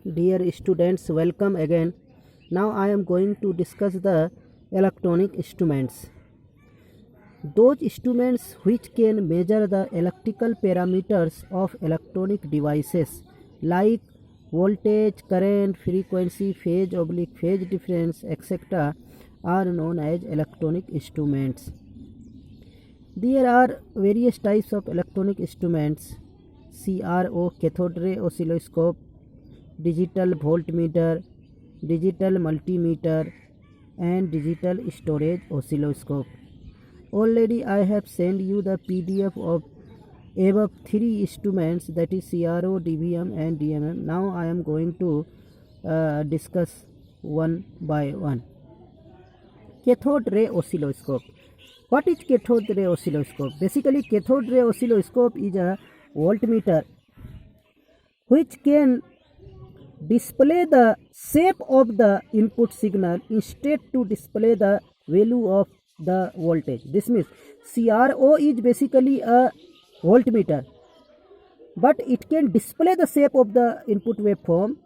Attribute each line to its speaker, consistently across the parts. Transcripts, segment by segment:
Speaker 1: Dear students, welcome again. Now I am going to discuss the electronic instruments. Those instruments which can measure the electrical parameters of electronic devices like voltage, current, frequency, phase difference, etc. are known as electronic instruments. There are various types of electronic instruments: CRO, cathode ray oscilloscope, digital voltmeter, digital multimeter, and digital storage oscilloscope. Already I have sent you the PDF of above three instruments, that is CRO, DVM and DMM. Now I am going to discuss one by one. Cathode ray oscilloscope. What is cathode ray oscilloscope? Basically, cathode ray oscilloscope is a voltmeter which can display the shape of the input signal instead to display the value of the voltage. This means CRO is basically a voltmeter, but it can display the shape of the input waveform.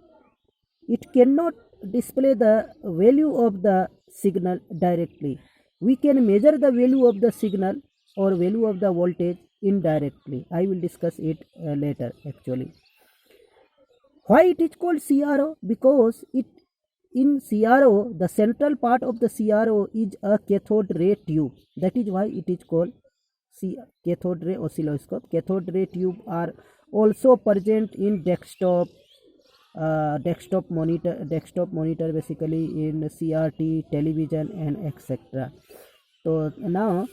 Speaker 1: It cannot display the value of the signal directly. We can measure the value of the signal or value of the voltage indirectly. I will discuss it later actually. Why it is called CRO? Because in CRO, the central part of the CRO is a cathode ray tube. That is why it is called cathode ray oscilloscope. Cathode ray tube are also present in desktop monitor basically in CRT, television and etc. So now,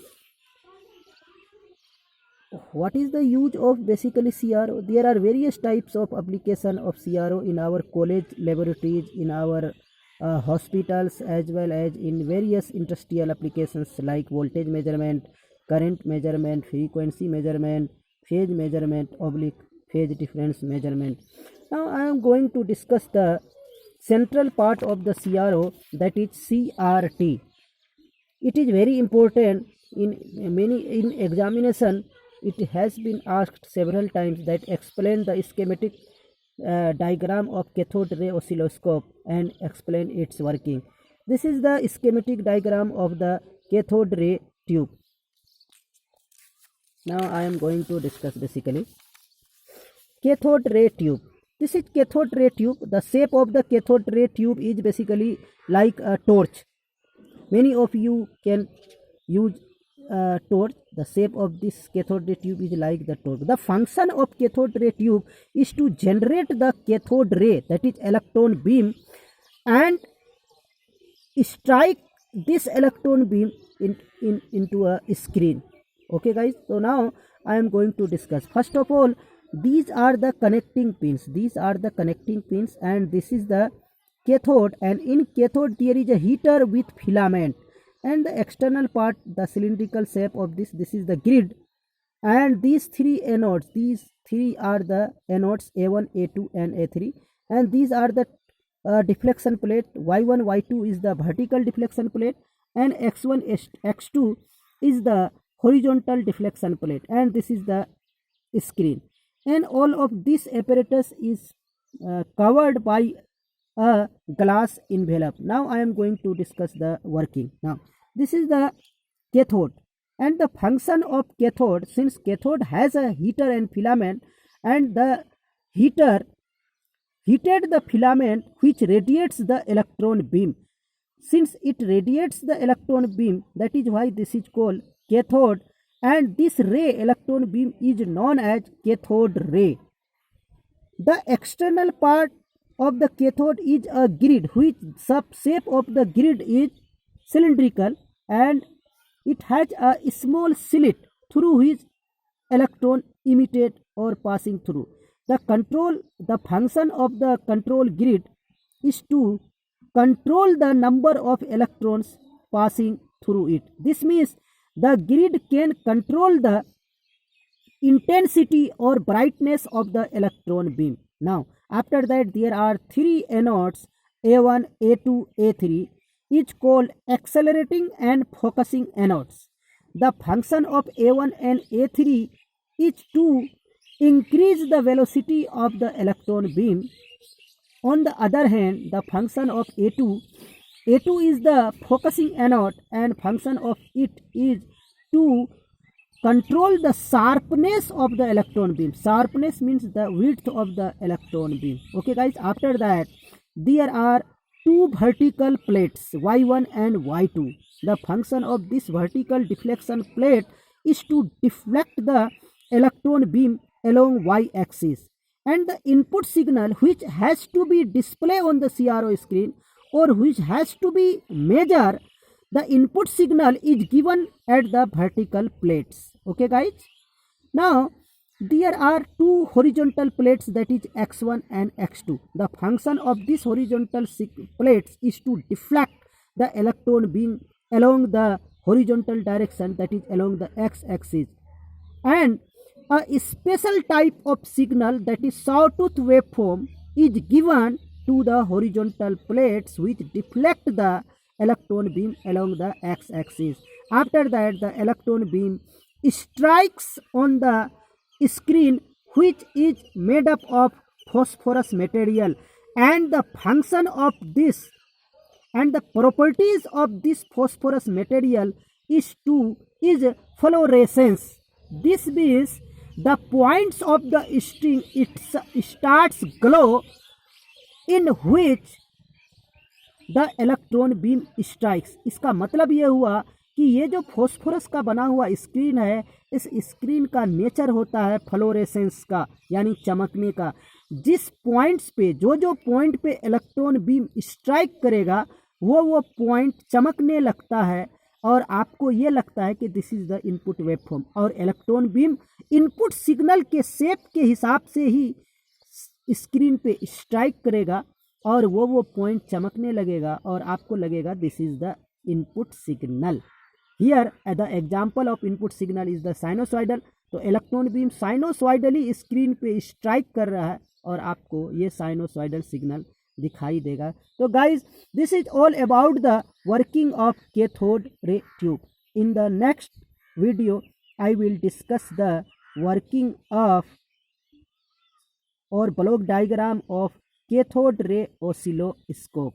Speaker 1: what is the use of basically CRO? There are various types of application of CRO in our college laboratories, in our hospitals, as well as in various industrial applications like voltage measurement, current measurement, frequency measurement, phase measurement, phase difference measurement. Now I am going to discuss the central part of the CRO, that is CRT. It is very important in examination. It has been asked several times that explain the schematic diagram of cathode ray oscilloscope and explain its working. This is the schematic diagram of the cathode ray tube. Now I am going to discuss basically cathode ray tube. This is cathode ray tube. The shape of the cathode ray tube is basically like a torch. Many of you can use torch. The shape of this cathode ray tube is like the torch. The function of cathode ray tube is to generate the cathode ray, that is electron beam, and strike this electron beam into a screen. Okay guys, so now I am going to discuss. First of all, these are the connecting pins. These are the connecting pins, and this is the cathode, and in cathode there is a heater with filament, and the external part, the cylindrical shape of this is the grid, and these three anodes, these three are the anodes A1, A2 and A3, and these are the deflection plate. Y1, Y2 is the vertical deflection plate, and X1, X2 is the horizontal deflection plate, and this is the screen, and all of this apparatus is covered by a glass envelope. Now I am going to discuss the working. Now this is the cathode, and the function of cathode, since cathode has a heater and filament, and the heater heated the filament which radiates the electron beam. Since it radiates the electron beam, that is why this is called cathode, and this ray, electron beam, is known as cathode ray. The external part of the cathode is a grid, which shape of the grid is cylindrical, and it has a small slit through which electron emitted or passing through. The function of the control grid is to control the number of electrons passing through it. This means the grid can control the intensity or brightness of the electron beam. Now after that, there are three anodes A1, A2, A3, each called accelerating and focusing anodes. The function of A1 and A3 is to increase the velocity of the electron beam On the other hand, the function of A2 is the focusing anode, and function of it is to control the sharpness of the electron beam. Sharpness means the width of the electron beam. Okay guys, after that there are two vertical plates, Y1 and Y2. The function of this vertical deflection plate is to deflect the electron beam along y-axis, and the input signal which has to be displayed on the CRO screen or which has to be measured, the input signal is given at the vertical plates. Okay guys, now there are two horizontal plates, that is x1 and x2. The function of these horizontal plates is to deflect the electron beam along the horizontal direction, that is along the x-axis, and a special type of signal, that is sawtooth waveform, is given to the horizontal plates which deflect the electron beam along the x-axis. After that, the electron beam strikes on the screen which is made up of phosphorus material, and the function of this and the properties of this phosphorus material is fluorescence. This means the points of the string it starts glow in which the electron beam strikes. इसका मतलब ये हुआ कि ये जो phosphorus का बना हुआ स्क्रीन है, इस स्क्रीन का नेचर होता है फ्लोरेसेंस का, यानी चमकने का। जिस पॉइंट्स पे जो पॉइंट पे इलेक्ट्रॉन बीम स्ट्राइक करेगा वो पॉइंट चमकने लगता है और आपको ये लगता है कि this is the input waveform. और इलेक्ट्रॉन बीम इनपुट सिग्नल के शेप के हिसाब से ही स्क्रीन पे स्ट्राइक करेगा और वो पॉइंट चमकने लगेगा और आपको लगेगा this is the input signal. Here the example of input signal is the sinusoidal. तो इलेक्ट्रॉन बीम साइनोसॉइडली स्क्रीन पे स्ट्राइक कर रहा है और आपको ये साइनोसॉइडल सिग्नल दिखाई देगा। तो guys this is all about the working of cathode ray tube. In the next video I will discuss the working of और block diagram of cathode ray oscilloscope.